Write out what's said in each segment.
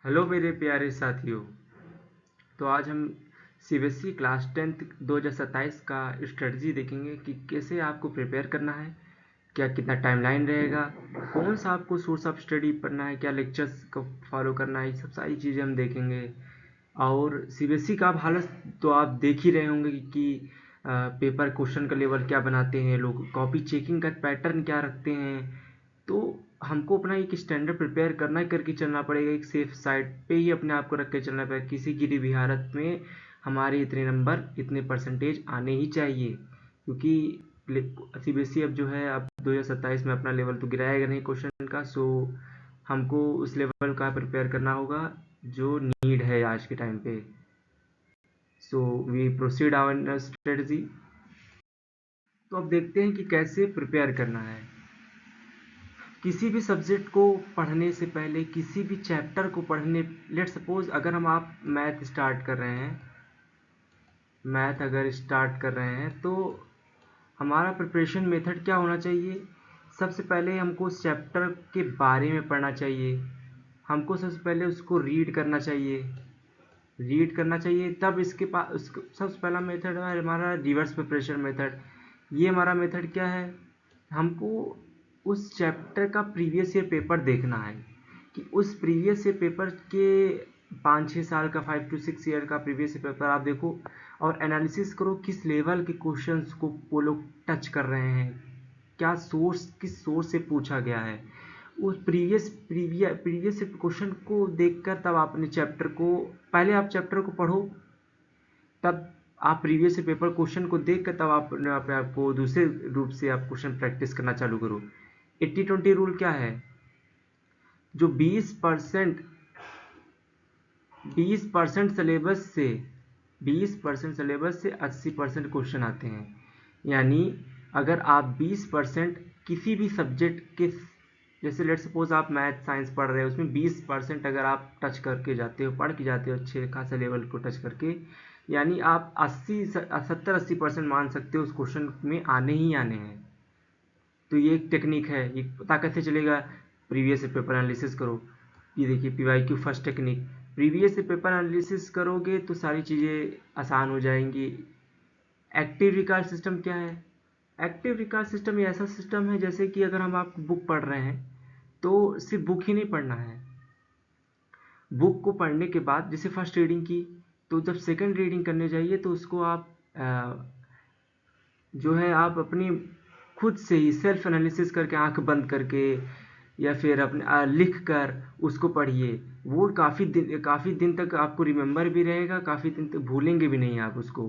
Hello मेरे प्यारे साथियों। तो आज हम सीबीएसई क्लास 10th 2027 का स्ट्रेटजी देखेंगे कि कैसे आपको प्रिपेयर करना है, क्या कितना टाइमलाइन रहेगा, कौन सा आपको सोर्स ऑफ स्टडी पढ़ना है, क्या लेक्चर्स को फॉलो करना है, ये सब सारी चीज़ें हम देखेंगे। और सीबीएसई का आप हालत तो आप देख ही रहे होंगे कि पेपर क्वेश्चन का लेवल क्या बनाते हैं लोग, कॉपी चेकिंग का पैटर्न क्या रखते हैं। तो हमको अपना एक स्टैंडर्ड प्रिपेयर करना ही करके चलना पड़ेगा, एक सेफ साइड पे ही अपने आप को रख के चलना पड़ेगा। किसी गिरी भी हालत में हमारे इतने नंबर इतने परसेंटेज आने ही चाहिए, क्योंकि सीबीएसई अब जो है अब 2027 में अपना लेवल तो गिराएगा नहीं क्वेश्चन का। सो हमको उस लेवल का प्रिपेयर करना होगा जो नीड है आज के टाइम पे। So we proceed our strategy. तो अब देखते हैं कि कैसे प्रिपेयर करना है। किसी भी सब्जेक्ट को पढ़ने से पहले, किसी भी चैप्टर को पढ़ने, लेट सपोज अगर आप मैथ स्टार्ट कर रहे हैं, मैथ अगर स्टार्ट कर रहे हैं तो हमारा प्रिपरेशन मेथड क्या होना चाहिए। सबसे पहले हमको उस चैप्टर के बारे में पढ़ना चाहिए, हमको सबसे पहले उसको रीड करना चाहिए, तब इसके पास सबसे पहला मेथड है हमारा रिवर्स प्रिपरेशन मेथड। ये हमारा मेथड क्या है, हमको उस चैप्टर का प्रीवियस ईयर पेपर देखना है कि उस प्रीवियस ईयर पेपर के 5-6 साल का 5 to 6 ईयर का प्रीवियस ईयर पेपर आप देखो और एनालिसिस करो किस लेवल के क्वेश्चंस को वो लोग टच कर रहे हैं, क्या सोर्स, किस सोर्स से पूछा गया है। उस प्रीवियस क्वेश्चन को देखकर तब आप अपने चैप्टर को, पहले आप चैप्टर को पढ़ो, तब आप प्रीवियस पेपर क्वेश्चन को देख कर तब आप अपने आप को दूसरे रूप से आप क्वेश्चन प्रैक्टिस करना चालू करो। 80-20 रूल क्या है, जो 20% सिलेबस से 80% क्वेश्चन आते हैं। यानी अगर आप 20% किसी भी सब्जेक्ट के, जैसे लेट सपोज आप मैथ साइंस पढ़ रहे हो, उसमें 20% अगर आप टच करके जाते हो, पढ़ के जाते हो अच्छे खासे लेवल को टच करके, यानी आप 70-80% मान सकते हो उस क्वेश्चन में आने ही आने हैं। तो ये एक टेक्निक है, ये पता कैसे चलेगा, प्रीवियस पेपर एनालिसिस करो। ये देखिए PYQ first technique, previous paper analysis करोगे तो सारी चीज़ें आसान हो जाएंगी। एक्टिव रिकॉल सिस्टम क्या है, एक्टिव रिकॉल सिस्टम ये ऐसा सिस्टम है जैसे कि अगर हम आप बुक पढ़ रहे हैं तो सिर्फ बुक ही नहीं पढ़ना है, बुक को पढ़ने के बाद जैसे फर्स्ट रीडिंग की, तो जब सेकंड रीडिंग करने जाइए तो उसको आप जो है आप अपनी खुद से ही सेल्फ एनालिसिस करके आंख बंद करके या फिर अपने लिख कर उसको पढ़िए। वो काफ़ी दिन तक आपको रिमेंबर भी रहेगा, काफ़ी दिन तक भूलेंगे भी नहीं आप उसको।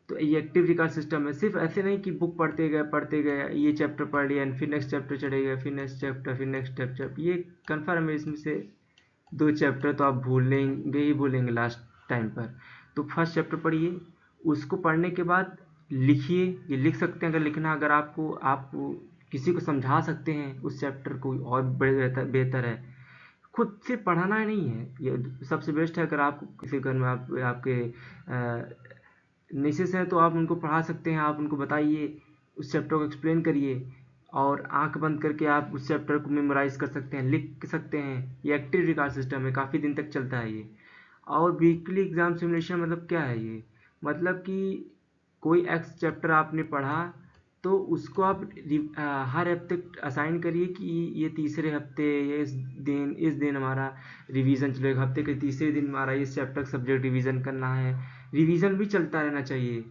तो ये एक्टिव रिकॉल सिस्टम है, सिर्फ ऐसे नहीं कि बुक पढ़ते गए ये चैप्टर पढ़ लिया फिर नेक्स्ट चैप्टर चले गए, फिर नेक्स्ट चैप्टर, फिर नेक्स्ट चैप्टर, ये कन्फर्म है इसमें से 2 चैप्टर तो आप भूलेंगे ही भूलेंगे लास्ट टाइम पर। तो फर्स्ट चैप्टर पढ़िए, उसको पढ़ने के बाद लिखिए, ये लिख सकते हैं अगर लिखना, अगर आपको आप किसी को समझा सकते हैं उस चैप्टर को और बेहतर बेहतर है। खुद से पढ़ाना नहीं है, ये सबसे बेस्ट है। अगर आप किसी घर में आपके मिसेस हैं तो आप उनको पढ़ा सकते हैं, आप उनको बताइए, उस चैप्टर को एक्सप्लेन करिए और आंख बंद करके आप उस चैप्टर को मेमोराइज कर सकते हैं, लिख सकते हैं। ये एक्टिव रिकॉल सिस्टम है, काफ़ी दिन तक चलता है ये। और वीकली एग्जाम सिमुलेशन मतलब क्या है ये, मतलब कि कोई एक्स चैप्टर आपने पढ़ा तो उसको आप हर हफ्ते असाइन करिए कि ये तीसरे हफ्ते या इस दिन हमारा रिवीजन चलेगा, हफ्ते के तीसरे दिन हमारा इस चैप्टर सब्जेक्ट रिवीजन करना है। रिवीजन भी चलता रहना चाहिए।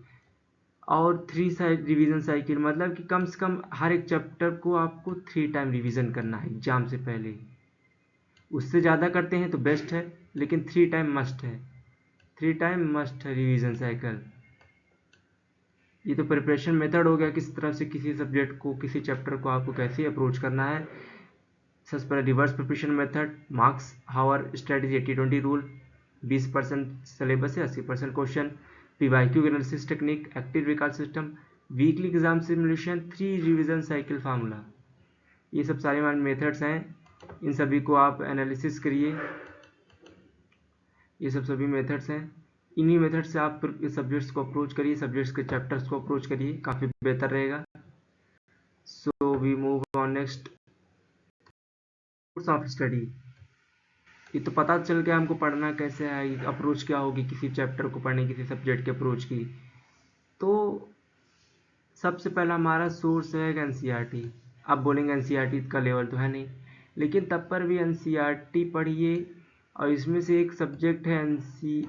और 3 साइड रिवीजन साइकिल मतलब कि कम से कम हर एक चैप्टर को आपको 3 टाइम रिवीजन करना है एग्जाम से पहले। उससे ज़्यादा करते हैं तो बेस्ट है, लेकिन 3 टाइम मस्ट है, 3 टाइम मस्ट है रिवीजन साइकिल। ये तो प्रिपरेशन मेथड हो गया, किस तरह से किसी सब्जेक्ट को, किसी चैप्टर को आपको कैसे अप्रोच करना है। सबसे पहले रिवर्स प्रिपरेशन मेथड, मार्क्स हावर स्ट्रेटजी, 80-20 रूल, 20% सिलेबस से 80% question, PYQ analysis technique, active recall system, weekly exam simulation, 3 revision cycle formula. ये सब सारे हमारे मेथड्स हैं, इन सभी को आप एनालिसिस करिए। ये सब सभी मेथड्स हैं, इन्हीं मेथड से आप सब्जेक्ट्स को अप्रोच करिए, सब्जेक्ट्स के चैप्टर्स को अप्रोच करिए, काफ़ी बेहतर रहेगा। So we move on next, source of study. ये तो पता चल गया हमको पढ़ना कैसे है, अप्रोच क्या होगी किसी चैप्टर को पढ़ने, किसी सब्जेक्ट के अप्रोच की। तो सबसे पहला हमारा सोर्स है एनसीईआरटी। आप बोलेंगे एनसीईआरटी का लेवल तो है नहीं, लेकिन तब पर भी एनसीईआरटी पढ़िए। और इसमें से एक सब्जेक्ट है एनसीईआरटी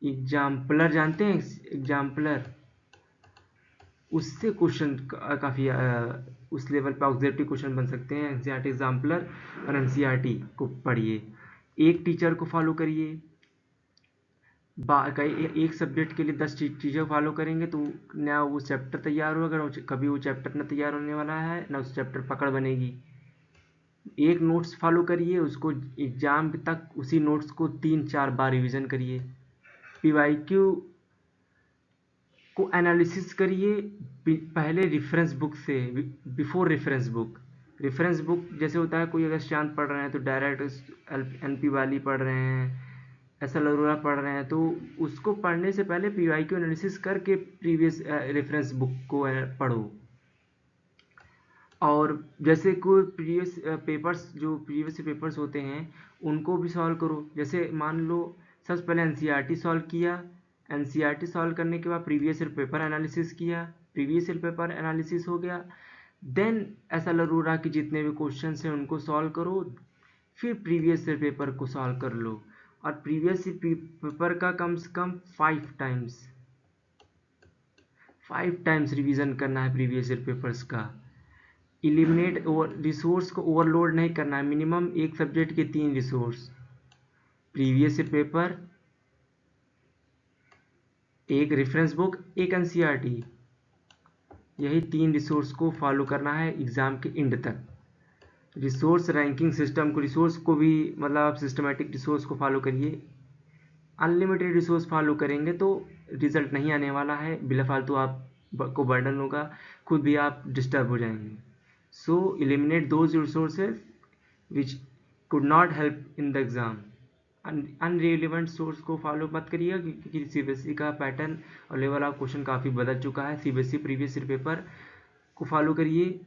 एग्जाम्पलर, जानते हैं एग्जाम्पलर? उससे क्वेश्चन काफ़ी उस लेवल पे ऑब्जेक्टिव क्वेश्चन बन सकते हैं। एनसीईआरटी एग्जाम्पलर और एनसीईआरटी को पढ़िए, एक टीचर को फॉलो करिए। एक सब्जेक्ट के लिए 10 चीज़ें फॉलो करेंगे तो ना वो चैप्टर तैयार हो, अगर कभी वो चैप्टर ना तैयार होने वाला है ना उस चैप्टर पकड़ बनेगी। एक नोट्स फॉलो करिए, उसको एग्जाम तक उसी नोट्स को 3-4 बार रिवीजन करिए। पीवाईक्यू को एनालिसिस करिए पहले रेफरेंस बुक से, before reference book. Reference book जैसे होता है, कोई अगर शांत पढ़ रहे हैं तो डायरेक्ट एनपी वाली पढ़ रहे हैं, ऐसा लरूरा पढ़ रहे हैं, तो उसको पढ़ने से पहले पीवाईक्यू एनालिसिस करके प्रीवियस रेफरेंस बुक को पढ़ो। और जैसे कोई प्रीवियस पेपर्स, जो प्रीवियस पेपर्स होते हैं उनको भी सॉल्व करो। जैसे मान लो सबसे पहले एनसीईआरटी सॉल्व किया, एनसीईआरटी सॉल्व करने के बाद प्रीवियस ईयर पेपर एनालिसिस किया, प्रीवियस ईयर पेपर एनालिसिस हो गया, देन ऐसा लरूरा कि जितने भी क्वेश्चंस हैं उनको सॉल्व करो, फिर प्रीवियस ईयर पेपर को सॉल्व कर लो। और प्रीवियस पेपर का कम से कम 5 टाइम्स रिवीजन करना है प्रीवियस ईयर पेपर्स का। इलिमिनेट रिसोर्स को ओवरलोड नहीं करना है। मिनिमम एक सब्जेक्ट के 3 रिसोर्स, प्रीवियस ईयर पेपर, एक रेफरेंस बुक, एक एनसीईआरटी, यही 3 रिसोर्स को फॉलो करना है एग्जाम के एंड तक। रिसोर्स रैंकिंग सिस्टम को, रिसोर्स को भी मतलब आप सिस्टमेटिक रिसोर्स को फॉलो करिए। अनलिमिटेड रिसोर्स फॉलो करेंगे तो रिजल्ट नहीं आने वाला है, बिला फालतू आप को बर्डन होगा, खुद भी आप डिस्टर्ब हो जाएंगे। So eliminate those resources which could not help in the exam. Irrelevant source को फॉलो मत करिएगा, क्योंकि सीबीएसई का पैटर्न और लेवल ऑफ क्वेश्चन काफ़ी बदल चुका है। सीबीएसई प्रीवियस ईयर पेपर को फॉलो करिए,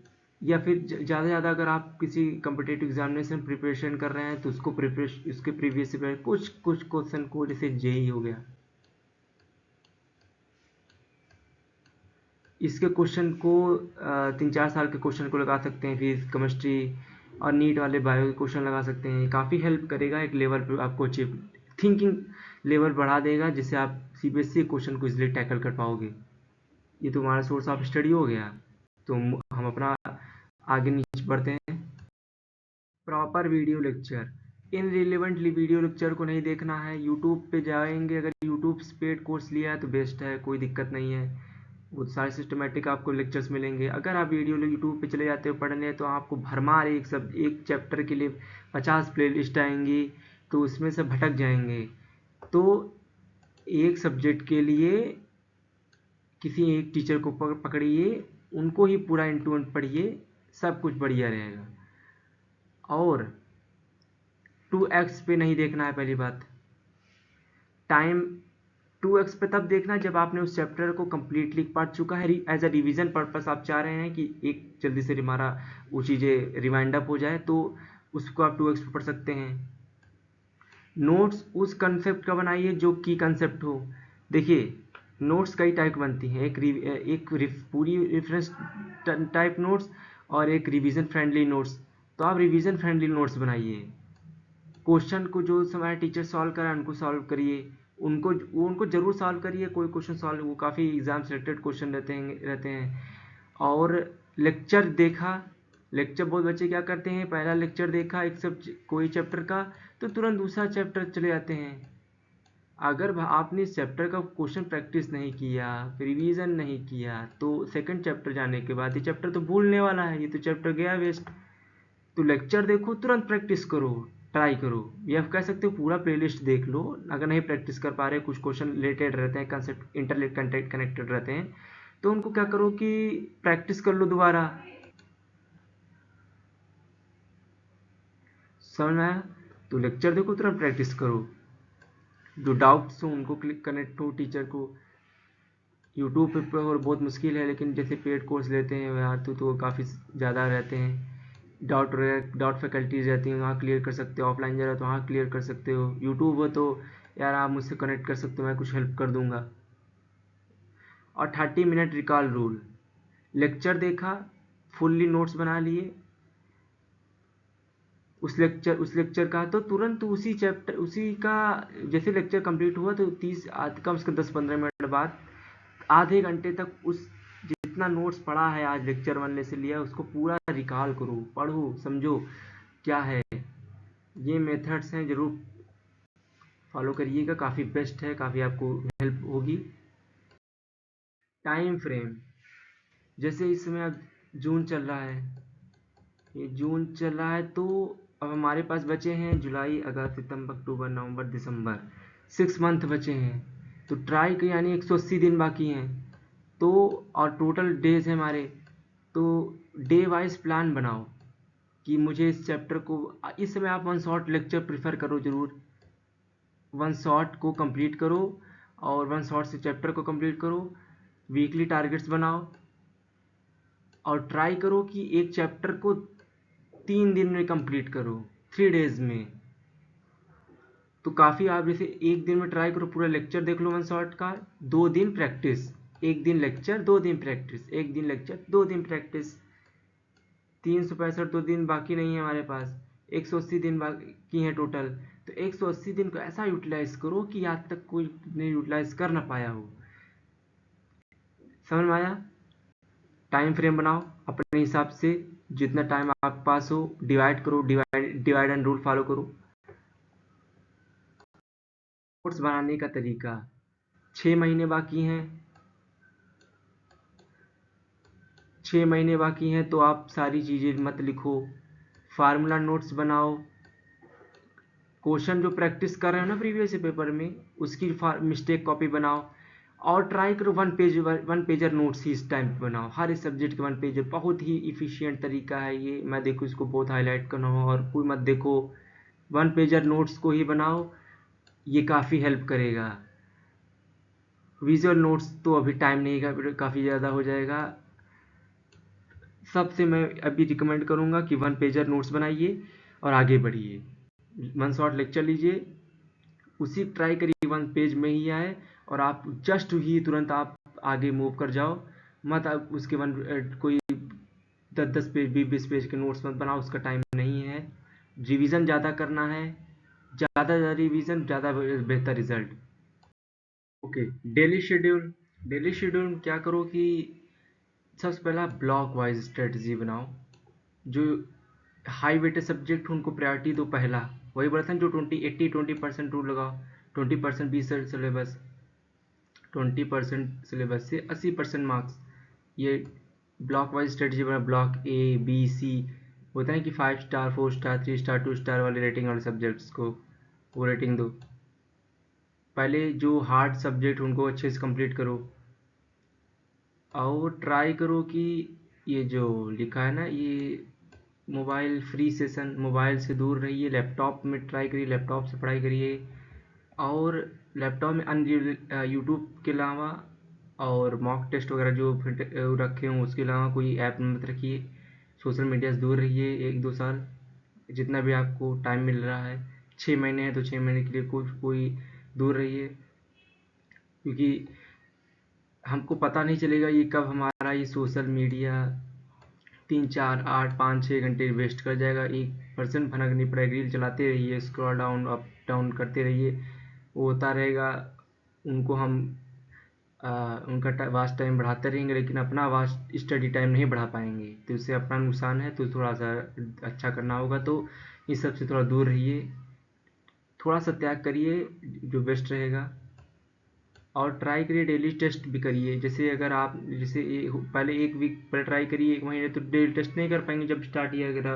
या फिर ज़्यादा से ज़्यादा अगर आप किसी कम्पिटेटिव एग्जामिनेशन प्रिपरेशन कर रहे हैं तो उसको उसके प्रीवियस ईयर कुछ क्वेश्चन को, जैसे जेई हो गया, इसके क्वेश्चन को 3-4 साल के क्वेश्चन को लगा सकते हैं, फिर केमिस्ट्री और नीट वाले बायो के क्वेश्चन लगा सकते हैं। काफ़ी हेल्प करेगा, एक लेवल पे आपको अचीव थिंकिंग लेवल बढ़ा देगा, जिससे आप सीबीएसई क्वेश्चन को इजीली टैकल कर पाओगे। ये तो हमारा सोर्स ऑफ स्टडी हो गया। तो हम अपना आगे नीचे बढ़ते हैं। प्रॉपर वीडियो लेक्चर, इन रिलेवेंटली वीडियो लेक्चर को नहीं देखना है। यूट्यूब पे जाएंगे, अगर यूट्यूब से पेड कोर्स लिया है तो बेस्ट है, कोई दिक्कत नहीं है, वो सारे सिस्टमेटिक आपको लेक्चर्स मिलेंगे। अगर आप वीडियो यूट्यूब पे चले जाते हो पढ़ने तो आपको भरमार एक चैप्टर के लिए 50 प्ले लिस्ट आएंगी, तो उसमें से भटक जाएंगे। तो एक सब्जेक्ट के लिए किसी एक टीचर को पकड़िए, उनको ही पूरा इन टू एंड पढ़िए, सब कुछ बढ़िया रहेगा। और 2x पे नहीं देखना है। पहली बात, टाइम 2x पे तब देखना जब आपने उस चैप्टर को कम्प्लीटली पढ़ चुका है। एज अ रिवीजन पर्पस आप चाह रहे हैं कि एक जल्दी से हमारा वो चीज़ें रिमाइंड अप हो जाए, तो उसको आप 2x पे पढ़ सकते हैं। नोट्स उस कंसेप्ट का बनाइए जो की कंसेप्ट हो। देखिए, नोट्स कई टाइप बनती हैं, पूरी रेफरेंस टाइप नोट्स और एक रिवीजन फ्रेंडली नोट्स। तो आप रिवीजन फ्रेंडली नोट्स बनाइए। क्वेश्चन को जो हमारे टीचर सॉल्व कराए उनको सॉल्व करिए, उनको जरूर सॉल्व करिए। कोई क्वेश्चन सॉल्व, वो काफ़ी एग्जाम सेलेक्टेड क्वेश्चन रहते हैं। और लेक्चर देखा, लेक्चर बहुत बच्चे क्या करते हैं, पहला लेक्चर देखा कोई चैप्टर का तो तुरंत दूसरा चैप्टर चले जाते हैं। अगर आपने इस चैप्टर का क्वेश्चन प्रैक्टिस नहीं किया, रिवीजन नहीं किया, तो सेकंड चैप्टर जाने के बाद ये चैप्टर तो भूलने वाला है, ये तो चैप्टर गया वेस्ट। तो लेक्चर देखो, तुरंत प्रैक्टिस करो, ट्राई करो, या कह सकते हो पूरा प्लेलिस्ट देख लो। अगर नहीं प्रैक्टिस कर पा रहे, कुछ क्वेश्चन रिलेटेड रहते हैं, कंसेप्ट इंटरलेट कनेक्टेड रहते हैं, तो उनको क्या करो कि प्रैक्टिस कर लो दोबारा। समझ में आया? तो लेक्चर देखो, तुरंत प्रैक्टिस करो। जो डाउट्स हो उनको क्लिक कनेक्ट हो टीचर को। यूट्यूब पे और बहुत मुश्किल है, लेकिन जैसे पेड कोर्स लेते हैं यार तो काफ़ी ज़्यादा रहते हैं। डाउट फैकल्टीज रहती हैं, वहाँ क्लियर कर सकते हो। ऑफलाइन जा रहे हो तो वहाँ क्लियर कर सकते हो। यूट्यूब हो तो यार आप मुझसे कनेक्ट कर सकते हो, मैं कुछ हेल्प कर दूंगा। और 30 मिनट रिकॉल रूल, लेक्चर देखा, फुल्ली नोट्स बना लिए उस लेक्चर का, तो तुरंत उसी चैप्टर उसी का जैसे लेक्चर कंप्लीट हुआ तो 30 कम से कम 10-15 मिनट बाद आधे घंटे तक उस जितना नोट्स पढ़ा है आज लेक्चर 1 से लिया उसको पूरा रिकॉल करो, पढ़ो, समझो क्या है। ये मेथड्स हैं, ज़रूर फॉलो करिएगा, काफ़ी बेस्ट है, काफ़ी आपको हेल्प होगी। टाइम फ्रेम, जैसे इस समय अब जून चल रहा है, ये जून चल रहा है तो अब हमारे पास बचे हैं जुलाई, अगस्त, सितंबर, अक्टूबर, नवंबर, दिसंबर, 6 मंथ बचे हैं। तो ट्राई के यानी 180 दिन बाकी हैं, तो और टोटल डेज हैं हमारे, तो डे वाइज प्लान बनाओ कि मुझे इस चैप्टर को, इस समय आप वन शॉट लेक्चर प्रेफर करो, ज़रूर वन शॉट को कंप्लीट करो और वन शॉट से चैप्टर को कंप्लीट करो। वीकली टारगेट्स बनाओ और ट्राई करो कि एक चैप्टर को 3 दिन में कंप्लीट करो, 3 डेज में। तो काफ़ी, आप जैसे एक दिन में ट्राई करो, पूरा लेक्चर देख लो वन शॉट का, 2 दिन प्रैक्टिस, एक दिन लेक्चर 2 दिन प्रैक्टिस, एक दिन लेक्चर 2 दिन प्रैक्टिस, 365 तो दिन बाकी नहीं है हमारे पास, 180 दिन बाकी हैं टोटल। तो 180 दिन को ऐसा यूटिलाइज करो कि आज तक कोई नहीं यूटिलाइज कर ना पाया हो। समझ में आया? टाइम फ्रेम बनाओ अपने हिसाब से, जितना टाइम आपके पास हो डिवाइड करो, डिवाइड एंड रूल फॉलो करो। नोट्स बनाने का तरीका, 6 महीने बाकी हैं, 6 महीने बाकी हैं तो आप सारी चीज़ें मत लिखो, फार्मूला नोट्स बनाओ। क्वेश्चन जो प्रैक्टिस कर रहे हो ना प्रीवियस पेपर में, उसकी मिस्टेक कॉपी बनाओ और ट्राई करो वन पेजर नोट्स ही इस टाइम पे बनाओ। हर इस सब्जेक्ट के 1 पेजर, बहुत ही इफ़िशियंट तरीका है ये। मैं देखो इसको बहुत हाईलाइट करना हो और कोई मत देखो, 1 पेजर नोट्स को ही बनाओ, ये काफ़ी हेल्प करेगा। विजुअल नोट्स तो अभी टाइम नहीं का, काफ़ी ज़्यादा हो जाएगा। सबसे मैं अभी रिकमेंड करूँगा कि 1 पेजर नोट्स बनाइए और आगे बढ़िए। वन शॉट लेक्चर लीजिए, उसी ट्राई करिए 1 पेज में ही आए और आप जस्ट ही तुरंत आप आगे मूव कर जाओ। मत आप उसके कोई 10-10 पेज 20-20 पेज के नोट्स मत बनाओ, उसका टाइम नहीं है। रिवीजन ज़्यादा करना है, ज़्यादा रिवीजन ज़्यादा बेहतर result. Okay, daily schedule, daily schedule में क्या करो कि सबसे पहला ब्लॉक वाइज स्ट्रेटजी बनाओ। जो हाई वेटेड सब्जेक्ट उनको प्रायोरिटी दो पहला, वही बोला था जो 20-80-20% रूल लगाओ। 20% बी सिलेबस, 20% सिलेबस से 80% मार्क्स। ये ब्लॉक वाइज स्ट्रेटजी बना, ब्लॉक ए बी सी होता है कि 5 स्टार 4 स्टार 3 स्टार 2 स्टार वाले रेटिंग वाले सब्जेक्ट्स को वो रेटिंग दो। पहले जो हार्ड सब्जेक्ट उनको अच्छे से कंप्लीट करो और ट्राई करो कि ये जो लिखा है ना, ये मोबाइल फ्री सेशन, मोबाइल से दूर रहिए, लैपटॉप में ट्राई करिए, लैपटॉप से पढ़ाई करिए। और लैपटॉप में यूट्यूब के अलावा और मॉक टेस्ट वगैरह जो रखे हों उसके अलावा कोई ऐप मत रखिए। सोशल मीडिया से दूर रहिए 1-2 साल, जितना भी आपको टाइम मिल रहा है। 6 महीने हैं तो 6 महीने के लिए कोई दूर रहिए, क्योंकि हमको पता नहीं चलेगा ये कब हमारा ये सोशल मीडिया 3-4-8-5-6 घंटे वेस्ट कर जाएगा। 1% फर्क नहीं पड़ेगा, रील चलाते रहिए, स्क्रॉल डाउन अप डाउन करते रहिए, वो होता रहेगा। उनको हम उनका वास्ट टाइम बढ़ाते रहेंगे लेकिन अपना वास्ट स्टडी टाइम नहीं बढ़ा पाएंगे, तो इससे अपना नुकसान है। तो थोड़ा सा अच्छा करना होगा, तो इस सब से थोड़ा दूर रहिए, थोड़ा सा त्याग करिए, जो बेस्ट रहेगा। और ट्राई करिए, डेली टेस्ट भी करिए। जैसे अगर आप जैसे पहले 1 वीक पहले ट्राई करिए, 1 महीने तो डेली टेस्ट नहीं कर पाएंगे जब स्टार्ट ये अगर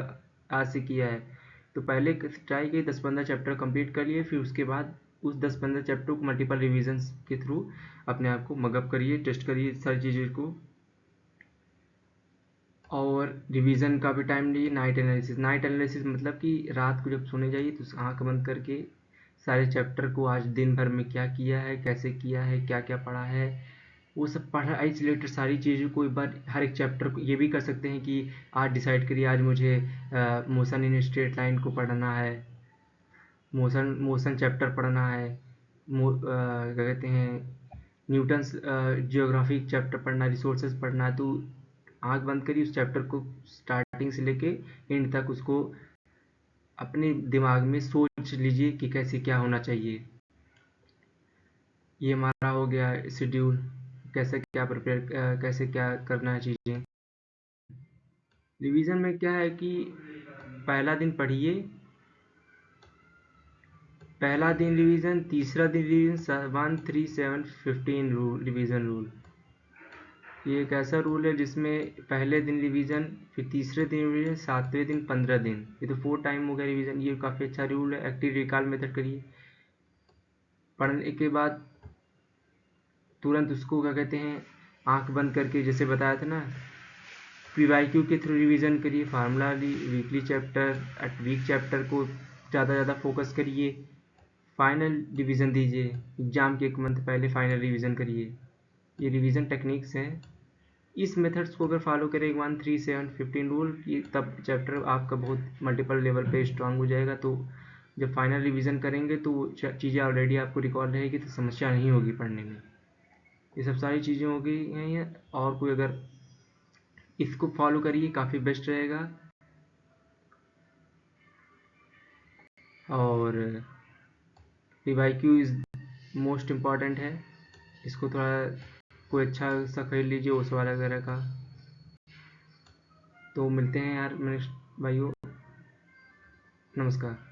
आज से किया है। तो पहले ट्राई करिए, 10-15 चैप्टर कंप्लीट कर लिए, फिर उसके बाद उस 10-15 चैप्टर को मल्टीपल रिविजन्स के थ्रू अपने आप को मगअप करिए, टेस्ट करिए सारी चीज़ों को। और रिवीजन का भी टाइम लीजिए। नाइट एनालिसिस मतलब कि रात को जब सोने जाइए तो आँख बंद करके सारे चैप्टर को आज दिन भर में क्या किया है, कैसे किया है, क्या क्या पढ़ा है, वो सब पढ़ाई से रिलेटेड सारी चीज़ों को एक बार हर एक चैप्टर को ये भी कर सकते हैं कि आज डिसाइड करिए आज मुझे मोशन इन स्ट्रेट लाइन को पढ़ना है, मोशन मोशन चैप्टर पढ़ना है, क्या कहते हैं न्यूटन्स जियोग्राफिक चैप्टर पढ़ना, रिसोर्सेज पढ़ना है। तो आंख बंद करिए, उस चैप्टर को स्टार्टिंग से लेके एंड तक उसको अपने दिमाग में सोच लीजिए कि कैसे क्या होना चाहिए। ये हमारा हो गया शेड्यूल, कैसे क्या प्रिपेयर, कैसे क्या करना है चीज़ें। रिवीजन में क्या है कि पहला दिन पढ़िए, पहला दिन रिवीजन, तीसरा दिन रिवीजन, 1 3 7 15 रूल, रिवीजन रूल। ये एक ऐसा रूल है जिसमें पहले दिन रिवीजन, फिर तीसरे दिन रिवीजन, सातवें दिन 15 दिन, ये तो 4 टाइम हो गया रिवीजन। ये काफ़ी अच्छा रूल है। एक्टिव रिकॉल मेथड करिए, पढ़ने के बाद तुरंत उसको क्या कहते हैं आंख बंद करके, जैसे बताया था ना, पीवाईक्यू के थ्रू रिवीजन करिए, formula weekly chapter, week chapter को ज़्यादा फोकस करिए, फाइनल रिवीजन दीजिए, एग्जाम के 1 मंथ पहले फाइनल रिवीजन करिए। ये रिवीजन टेक्निक्स हैं। इस मेथड्स को अगर फॉलो करें 1 3 7 15 रूल की, तब चैप्टर आपका बहुत मल्टीपल लेवल पे स्ट्रांग हो जाएगा। तो जब फाइनल रिवीजन करेंगे तो चीज़ें ऑलरेडी आपको रिकॉल रहेगी, तो समस्या नहीं होगी पढ़ने में। ये सब सारी चीज़ें हो गई हैं। और कोई अगर इसको फॉलो करिए, काफ़ी बेस्ट रहेगा। और पीवाईक्यू इज़ मोस्ट इम्पॉर्टेंट है। इसको थोड़ा कोई अच्छा सा खरीद लीजिए उस वाला वगैरह का। तो मिलते हैं यार मेरे भाइयों, नमस्कार।